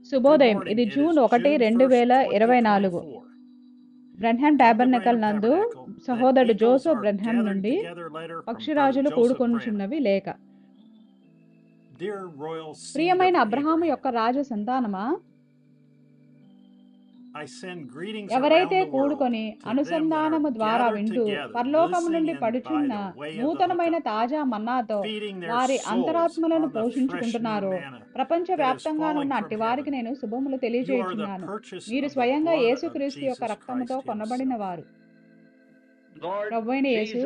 శుభోదయం. ఇది June 1, 2024. Branham tabernacle నందు సహోదరుడు జోసెఫ్ బ్రెన్హామ్ నుండి పక్షిరాజులు కూడుకొనుచున్నవి లేక. ప్రియమైన అబ్రహాము యొక్క రాజ సంతానమా, ఎవరైతే కూడుకొని అనుసంధానము ద్వారా వింటూ పరలోకము నుండి పడుచున్న నూతనమైన తాజా మన్నాతో వారి అంతరాత్మలను పోషించుకుంటున్నారో, ప్రపంచ వ్యాప్తంగానున్న అట్టి వారికి నేను శుభములు తెలియజేయుచున్నాను. మీరు స్వయంగా యేసుక్రీస్తు యొక్క రక్తముతో కొనబడిన వారు. ప్రభువైన యేసు,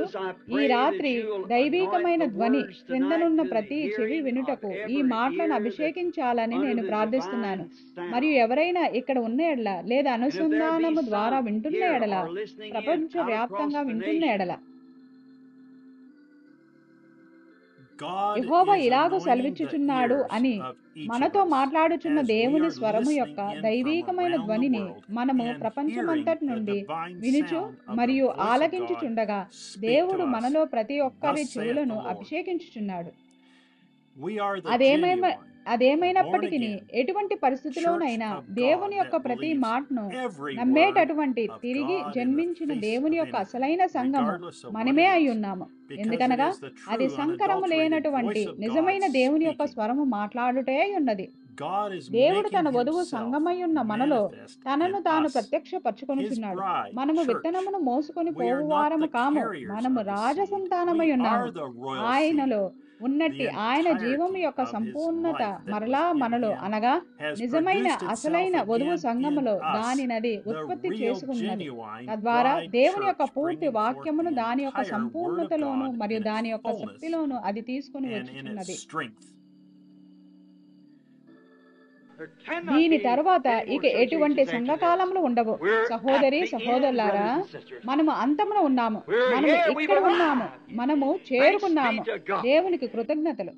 ఈ రాత్రి దైవీకమైన ధ్వని క్రిందనున్న ప్రతి చెవి వినుటకు ఈ మాటలను అభిషేకించాలని నేను ప్రార్థిస్తున్నాను. మరియు ఎవరైనా ఇక్కడ ఉన్న ఎడల లేదా అనుసంధానము ద్వారా వింటున్న ఎడల, ప్రపంచ వ్యాప్తంగా వింటున్న ఎడల, యెహోవా ఇలాగూ సెలవిచ్చుచున్నాడు అని మనతో మాట్లాడుచున్న దేవుని స్వరము యొక్క దైవీకమైన ధ్వనిని మనము ప్రపంచమంతటి నుండి వినుచు మరియు ఆలకించుచుండగా దేవుడు మనలో ప్రతి ఒక్కరి చెవులను అభిషేకించుచున్నాడు. అదేమైనప్పటికీ ఎటువంటి పరిస్థితిలోనైనా దేవుని యొక్క ప్రతి మాటను నమ్మేటటువంటి తిరిగి జన్మించిన దేవుని యొక్క అసలైన సంఘము మనమే అయి ఉన్నాము. ఎందుకనగా అది సంకరము లేనటువంటి నిజమైన దేవుని యొక్క స్వరము మాట్లాడుటే ఉన్నది. దేవుడు తన వధువు సంగమై ఉన్న మనలో తనను తాను ప్రత్యక్షపరచుకొనుచున్నాడు. మనము విత్తనమును మోసుకొని పోవువారము కాము, మనము రాజ సంతానమై ఉన్నాము. ఆయనలో ఉన్నట్టి ఆయన జీవము యొక్క సంపూర్ణత మరలా మనలో, అనగా నిజమైన అసలైన వధువు సంఘములో దానినది ఉత్పత్తి చేసుకున్నది. తద్వారా దేవుని యొక్క పూర్తి వాక్యమును దాని యొక్క సంపూర్ణతలోను మరియు దాని యొక్క శక్తిలోను అది తీసుకుని వచ్చుచున్నది. దీని తరువాత ఇక ఎటువంటి సంఘకాలములు ఉండవు. సహోదరి సహోదరులారా, మనము అంతమున ఉన్నాము, మనము ఇక్కడ ఉన్నాము, మనము చేరుకున్నాము. దేవునికి కృతజ్ఞతలు.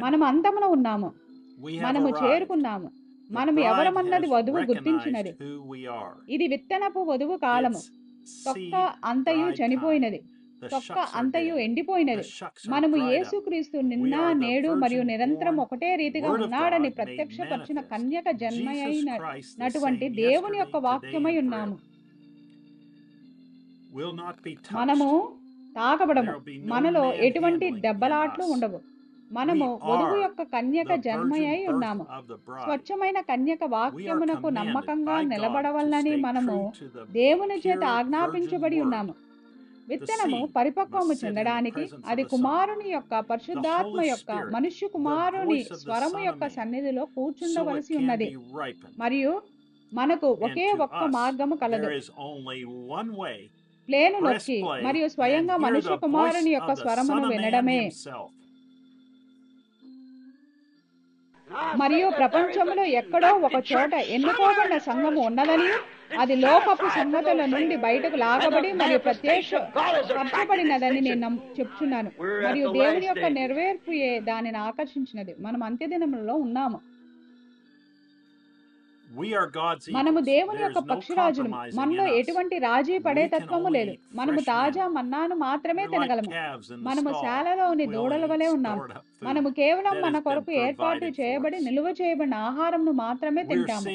మనము అంతమున ఉన్నాము, మనము చేరుకున్నాము. మనము ఎవరమన్నది వధువు గుర్తించినది. ఇది విత్తనపు వధువు కాలము. తొక్క అంతయు చనిపోయినది, తొక్క అంతయు ఎండిపోయినది. మనము యేసుక్రీస్తు నిన్న నేడు మరియు నిరంతరం ఒకటే రీతిగా ఉన్నాడని ప్రత్యక్షపరిచిన కన్యక జన్మైనటువంటి దేవుని యొక్క వాక్యమై ఉన్నాము. మనము తాకబడము, మనలో ఎటువంటి దెబ్బలాట్లు ఉండవు. మనము వధువు యొక్క కన్యక జన్మయై ఉన్నాము. స్వచ్ఛమైన కన్యక వాక్యమునకు నమ్మకంగా నిలబడవలనని మనము దేవుని చేత ఆజ్ఞాపించబడి ఉన్నాము. విత్తనము పరిపక్వము చెందడానికి అది కుమారుని యొక్క పరిశుద్ధాత్మ యొక్క మనుష్య కుమారుని స్వరము యొక్క సన్నిధిలో కూర్చుండవలసి ఉన్నది. మరియు మనకు ఒకే ఒక్క మార్గము కలదు. ప్లేను నొక్కి మరియు స్వయంగా మనుష్య కుమారుని యొక్క స్వరమును వినడమే. మరియు ప్రపంచంలో ఎక్కడో ఒక చోట ఎన్నుకోబడిన సంఘము ఉన్నదని, అది లోకపు సంగతుల నుండి బయటకు లాగబడి మరియు ప్రత్యక్షపరచబడినదని నేను చెప్తున్నాను. మరియు దేవుని యొక్క నెరవేర్పుయే దానిని ఆకర్షించినది. మనం అంత్యదినములలో ఉన్నాము. మనము దేవుని యొక్క పక్షిరాజులు. మనలో ఎటువంటి రాజీ పడే తత్వము లేదు. మనము తాజా మన్నాను మాత్రమే తినగలము. మనము శాలలోని దూడల వలె ఉన్నాము. మనము కేవలం మన కొరకు ఏర్పాటు చేయబడి నిలువ చేయబడిన ఆహారంను మాత్రమే తింటాము.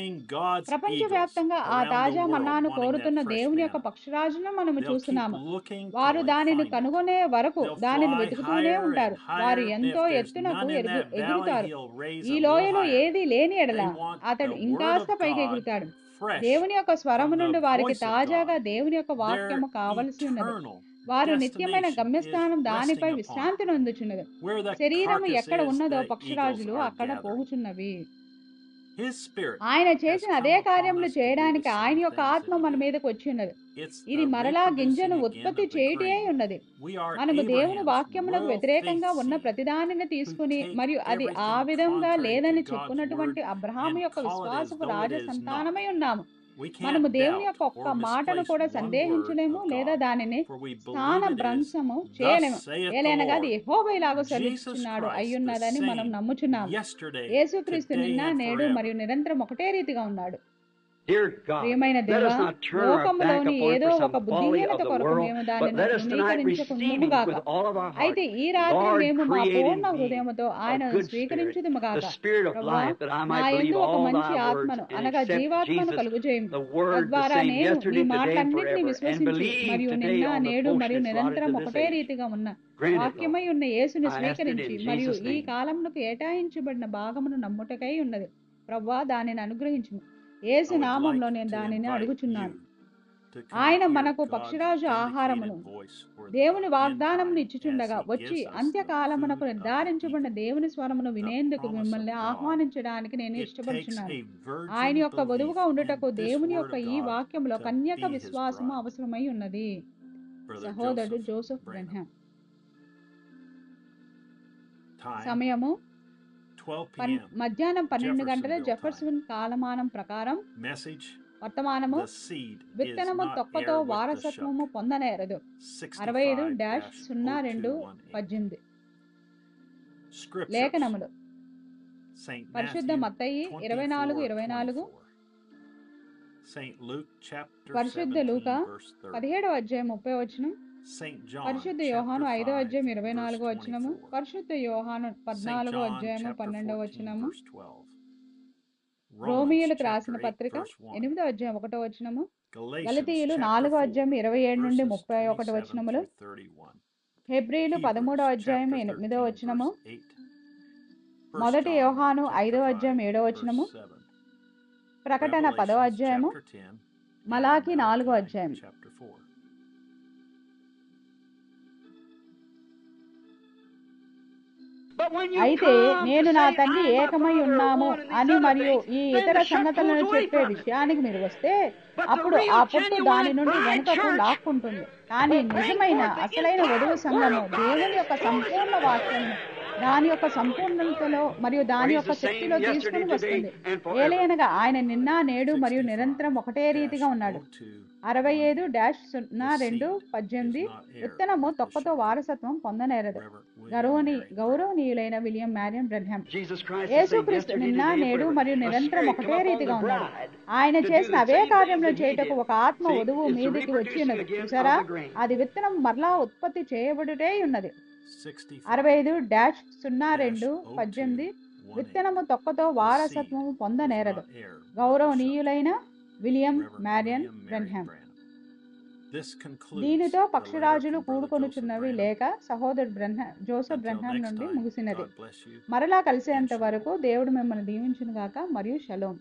ప్రపంచవ్యాప్తంగా ఆ తాజా మన్నాను కోరుతున్న దేవుని యొక్క పక్షిరాజును మనము చూస్తున్నాము. వారు దానిని కనుగొనే వరకు దానిని వెతుకుతూనే ఉంటారు. వారు ఎంతో ఎత్తునకు ఎగురుతారు. ఈ లోయలో ఏది లేని ఎడల అతడు ఇంకా పైకి ఎగురుతాడు. దేవుని యొక్క స్వరము నుండి వారికి తాజాగా దేవుని యొక్క వాక్యము కావలసి ఉన్నది. వారు నిత్యమైన గమ్యస్థానం దానిపై విశ్రాంతి నొందుచున్నది. శరీరము ఎక్కడ ఉన్నదో పక్షిరాజులు అక్కడ పోగుచున్నవి. ఆయన చేసిన అదే కార్యములు చేయడానికి ఆయన యొక్క ఆత్మ మన మీదకు వచ్చి ఉన్నది. ఇది మరలా గింజను ఉత్పత్తి చేయుటే ఉన్నది. మనము దేవుని వాక్యములకు వ్యతిరేకంగా ఉన్న ప్రతిదానిని తీసుకుని మరియు అది ఆ విధంగా లేదని చెప్పుకున్నటువంటి అబ్రహాము యొక్క విశ్వాసపు రాజ సంతానమై ఉన్నాము. మనము దేవుని యొక్క ఒక్క మాటను కూడా సందేహించలేము లేదా దానిని స్థానభ్రంశము చేయలేము. ఏలైనగా అది యెహోవా ఇలాగూ సెలవిస్తున్నాడు అయ్యున్నదని మనం నమ్ముచున్నాము. యేసుక్రీస్తు నిన్న నేడు మరియు నిరంతరం ఒకటే రీతిగా ఉన్నాడు. Dear God, ప్రియమైన let దేవా, us not turn our back లోకములోని upon ఏదో for ఒక some folly బుద్ధిహీనత of the కొరకు world, మేము but దానిని let us tonight receive Him తృణీకరించకుందుముగాక. with all of our heart. అయితే ఈ రాత్రి Lord, మేము మా create పూర్ణ in me హృదయముతో a ఆయనను good spirit, స్వీకరించుదుముగాక. the spirit of ప్రభువా, life, that I నా might believe యందు ఒక all మంచి thy words ఆత్మను and అనగా accept జీవాత్మను Jesus, కలుగుచేయము. the word the తద్వారా same నేను నీ yesterday, today, and మాటలన్నిటిని forever, and విశ్వసించి believe మరియు today నిన్న on the నేడు portion మరియు that's allotted నిరంతరం to this ఒకటే age. రీతిగా ఉన్న Grant it, Lord. వాక్యమై ఉన్న యేసుని I ask it స్వీకరించి in మరియు Jesus' ఈ name. కాలమునకు కేటాయించబడిన భాగమును నమ్ముటకై ఉన్నది. ప్రభువా, దానిని అనుగ్రహించుము. యేసు I would నామములో like నేను to దానిని invite అడుగుచున్నాను. you to come ఆయన hear మనకు God's పక్షిరాజు ఆహారమును vindicated voice for దేవుని the end వాగ్దానమును time ఇచ్చుచుండగా as He వచ్చి gives us the అంత్యకాలమునకు food of the నిర్ధారించబడిన eagle, దేవుని స్వరమును the వినేందుకు promise of మిమ్మల్ని God. ఆహ్వానించడానికి నేను It takes ఇష్టపడుచున్నాను. a ఆయన virgin యొక్క belief వధువుగా ఉండుటకు in this దేవుని word యొక్క of ఈ God వాక్యంలో to కన్యక be His విశ్వాసము bride. అవసరమై ఉన్నది. Brother సహోదరుడు Joseph Joseph Branham. Branham. Time సమయము 12 p.m. మధ్యాహ్నం 12 గంటల Jeffersonville time. జెఫర్సన్ కాలమానం ప్రకారం. Message: వర్తమానము, The seed is విత్తనము not తొక్కతో heir with the వారసత్వము shuck. పొందనేరదు. 65-02-18. Scriptures: లేఖనములు, Saint పరిశుద్ధ Matthew మత్తయి 24:24, 24:24. Saint Luke chapter పరిశుద్ధ 17 లూకా verse 30. 17వ అధ్యాయం 30వ వచనం, Saint John పరిశుద్ధ chapter యోహాను 5వ 5 అధ్యాయం verse 24వ వచనము, 24. పరిశుద్ధ యోహాను Saint 14వ John అధ్యాయము chapter 12వ 14 వచనము, verse 12. Romans రోమియోలకు రాసిన chapter 8 పత్రిక verse 1. 8వ అధ్యాయం 1వ వచనము, Galatians గలతీయులు chapter 4వ 4 అధ్యాయం 27 నుండి verses 31 27 వచనములు, through 31. హెబ్రీలు 13వ Hebrews అధ్యాయం chapter 8వ 13 వచనము, verse 8. 1 మొదటి John యోహాను chapter 5వ అధ్యాయం 5 7వ verse వచనము, 7. ప్రకటన 10వ Revelations అధ్యాయము, chapter 10 and మలాకి 4వ Malachi అధ్యాయం. chapter 4. But when you అయితే come నేను to నా say, తండ్రి I and my ఏకమై Father are ఉన్నాము one and these అని other మరియు things, ఈ then ఇతర the shuck సంగతులను pulls away చెప్పే from it. విషయానికి మీరు వస్తే But the అప్పుడు real, ఆ పుట్టు దాని genuine నుండి bride వెనుకకు church లాక్కుంటుంది. కానీ will bring నిజమైన forth the అసలైన వధువు entire సంఘము word of God దేవుని in its యొక్క fullness. సంపూర్ణ వాక్యమును దాని యొక్క సంపూర్ణతలో మరియు For దాని He's యొక్క the same శక్తిలో yesterday, తీసుకుని today, వస్తుంది. and forever. ఏలయనగా ఆయన నిన్న నేడు మరియు నిరంతరం ఒకటే రీతిగా ఉన్నాడు. 65-02-18 విత్తనము తొక్కతో వారసత్వం పొందనేరదు. గౌరవనీయులైన William Marion Branham. Jesus Christ the same యేసుక్రీస్తు yesterday, నిన్న today, and నేడు forever. మరియు A నిరంతరం spirit ఒకటే come upon రీతిగా the ఉన్నాడు. bride ఆయన to do చేసిన the అవే same కార్యములు things that he చేయుటకు did. ఒక ఆత్మ See, వధువు it's the మీదికి reproducing వచ్చినది. again చూసారా, of the grain. అది విత్తనం మరలా ఉత్పత్తి చేయబడుటే ఉన్నది. 65-02-18 విత్తనము తొక్కతో వారసత్వము పొందనేరదు. గౌరవనీయులైన విలియం మ్యారియన్ బ్రెన్హామ్. దీనితో పక్షిరాజులు కూడుకొనుచున్నవి లేక సహోదరుడు జోసెఫ్ బ్రెన్హామ్ నుండి ముగిసినది. మరలా కలిసేంత వరకు దేవుడు మిమ్మల్ని దీవించును గాక మరియు షలోమ్.